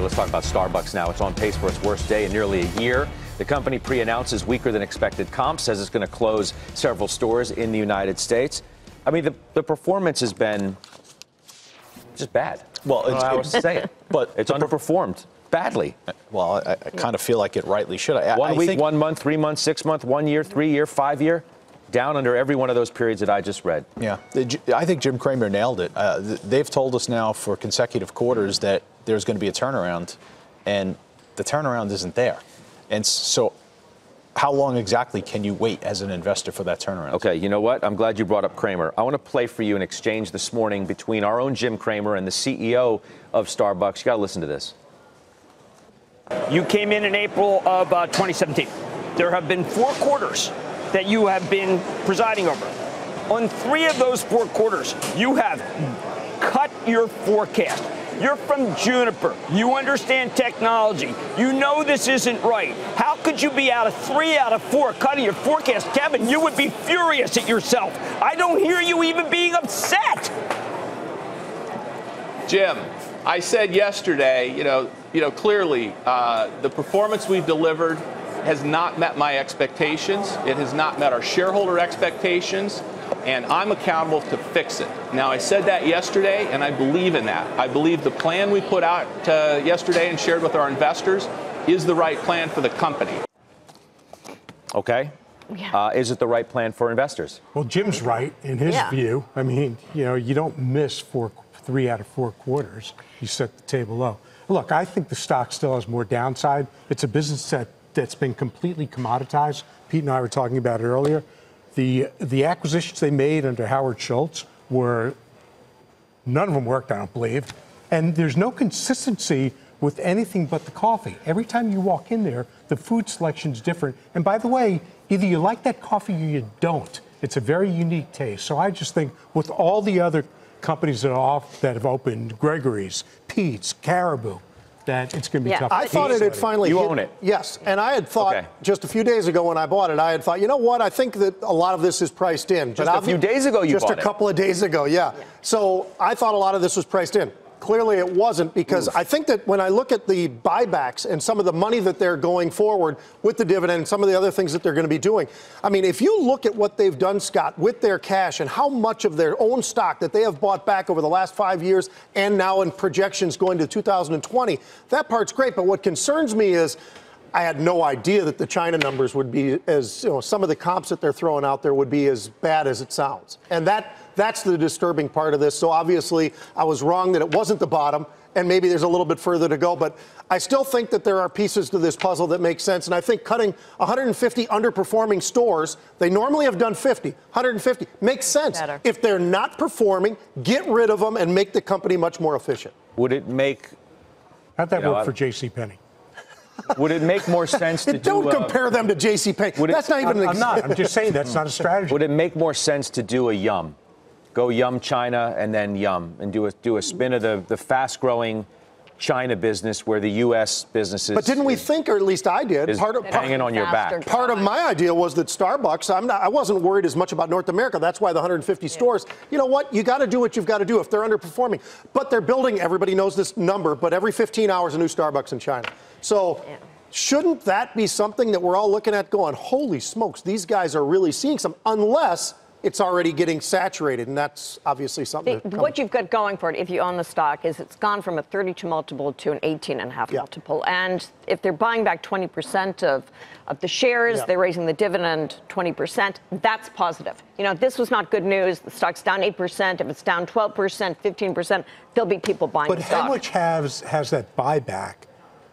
Let's talk about Starbucks now. It's on pace for its worst day in nearly a year. The company pre-announces weaker than expected comps, says it's going to close several stores in the United States. I mean, the performance has been just bad. Well, I don't know how to say it, but it's underperformed badly. Well, I kind of feel like it rightly should. 1 week, 1 month, 3 months, 6 month, 1 year, 3 year, 5 year, down under every one of those periods that I just read. Yeah, I think Jim Cramer nailed it. They've told us now for consecutive quarters that there's going to be a turnaround, and the turnaround isn't there. And so how long exactly can you wait as an investor for that turnaround? Okay, you know what? I'm glad you brought up Cramer. I want to play for you an exchange this morning between our own Jim Cramer and the CEO of Starbucks. You got to listen to this. You came in April of 2017. There have been 4 quarters that you have been presiding over. On 3 of those 4 quarters, you have cut your forecast. You're from Juniper. You understand technology. You know this isn't right. How could you be out of 3 out of 4 cutting your forecast? Kevin, you would be furious at yourself. I don't hear you even being upset. Jim, I said yesterday, clearly the performance we've delivered has not met my expectations. It has not met our shareholder expectations, and I'm accountable to fix it. Now, I said that yesterday, and I believe in that. I believe the plan we put out yesterday and shared with our investors is the right plan for the company. Okay. Yeah. Is it the right plan for investors? Well, Jim's right in his view. I mean, you don't miss 3 out of 4 quarters. You set the table low. Look, I think the stock still has more downside. It's a business that's been completely commoditized. Pete and I were talking about it earlier. The acquisitions they made under Howard Schultz none of them worked, I don't believe. And there's no consistency with anything but the coffee. Every time you walk in there, the food selection's different. And by the way, either you like that coffee or you don't. It's a very unique taste. So I just think with all the other companies that have opened, Gregory's, Pete's, Caribou, that it's going to be tough. I thought it had finally You hit, own it. Yes, and I had thought just a few days ago when I bought it, I had thought, you know what, I think that a lot of this is priced in. Just a few days ago you bought it. Just a couple of days ago, yeah. So I thought a lot of this was priced in. Clearly it wasn't, because I think that when I look at the buybacks and some of the money that they're going forward with the dividend and some of the other things that they're going to be doing, I mean, if you look at what they've done, Scott, with their cash and how much of their own stock that they have bought back over the last 5 years and now in projections going to 2020, that part's great. But what concerns me is I had no idea that the China numbers would be some of the comps that they're throwing out there would be as bad as it sounds. And that's the disturbing part of this. So obviously I was wrong that it wasn't the bottom, and maybe there's a little bit further to go. But I still think that there are pieces to this puzzle that make sense. And I think cutting 150 underperforming stores, they normally have done 50, 150, makes sense. If they're not performing, get rid of them and make the company much more efficient. Would it make... How'd that work for JCPenney? Would it make more sense to Don't compare them to JCPenney. That's not even an example. I'm just saying that's not a strategy. Would it make more sense to do a Yum? Go Yum China and then Yum and do a spin of the fast-growing China business where the U.S. businesses. But didn't we think, or at least I did, hanging on your back. Part of my idea was that Starbucks, I wasn't worried as much about North America. That's why the 150 stores. You know what? You got to do what you've got to do if they're underperforming. But they're building, everybody knows this number, but every 15 hours a new Starbucks in China. So shouldn't that be something that we're all looking at going, holy smokes, these guys are really seeing some, unless it's already getting saturated, and that's obviously something. What you've got going for it, if you own the stock, is it's gone from a 32 multiple to an 18.5 multiple. And if they're buying back 20% of the shares, they're raising the dividend 20%. That's positive. This was not good news. The stock's down 8%. If it's down 12%, 15%, there'll be people buying the stock. But how much has that buyback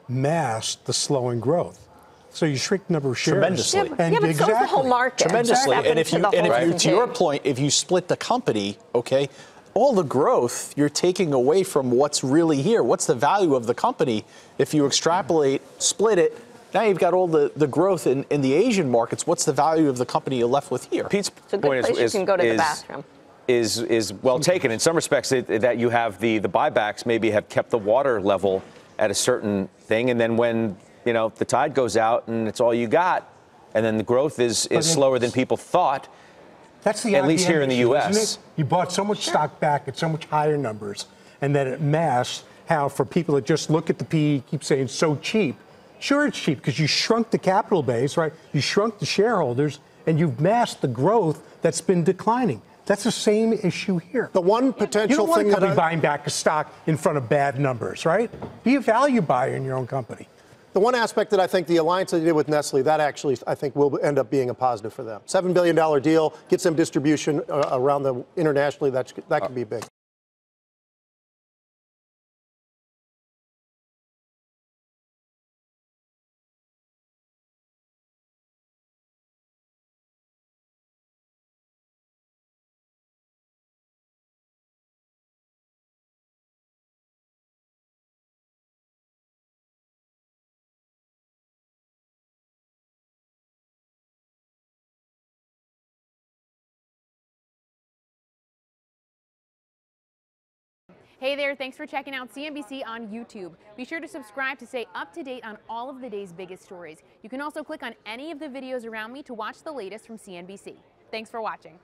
masked the slowing growth? So you shrink the number of shares. Tremendously. But so is the whole market. Tremendously. And if you, to your point, if you split the company, all the growth you're taking away from what's really here. What's the value of the company? If you extrapolate, split it, now you've got all the growth in the Asian markets. What's the value of the company you're left with here? Pete's it's a good place you can go to the bathroom. Is well taken. In some respects, that you have the buybacks maybe have kept the water level at a certain thing, and then when the tide goes out and it's all you got, and then the growth is slower than people thought. That's the at least here in the U.S. Isn't it? You bought so much stock back at so much higher numbers, and then it masked how for people that just look at the PE, keep saying so cheap. Sure, it's cheap because you shrunk the capital base, right? You shrunk the shareholders, and you've masked the growth that's been declining. That's the same issue here. The one potential you don't want thing to be buying back a stock in front of bad numbers, right? Be a value buyer in your own company. The one aspect that I think the alliance they did with Nestle, that actually I think will end up being a positive for them. $7 billion deal, gets them distribution around the internationally. That could be big. Hey there, thanks for checking out CNBC on YouTube. Be sure to subscribe to stay up to date on all of the day's biggest stories. You can also click on any of the videos around me to watch the latest from CNBC. Thanks for watching.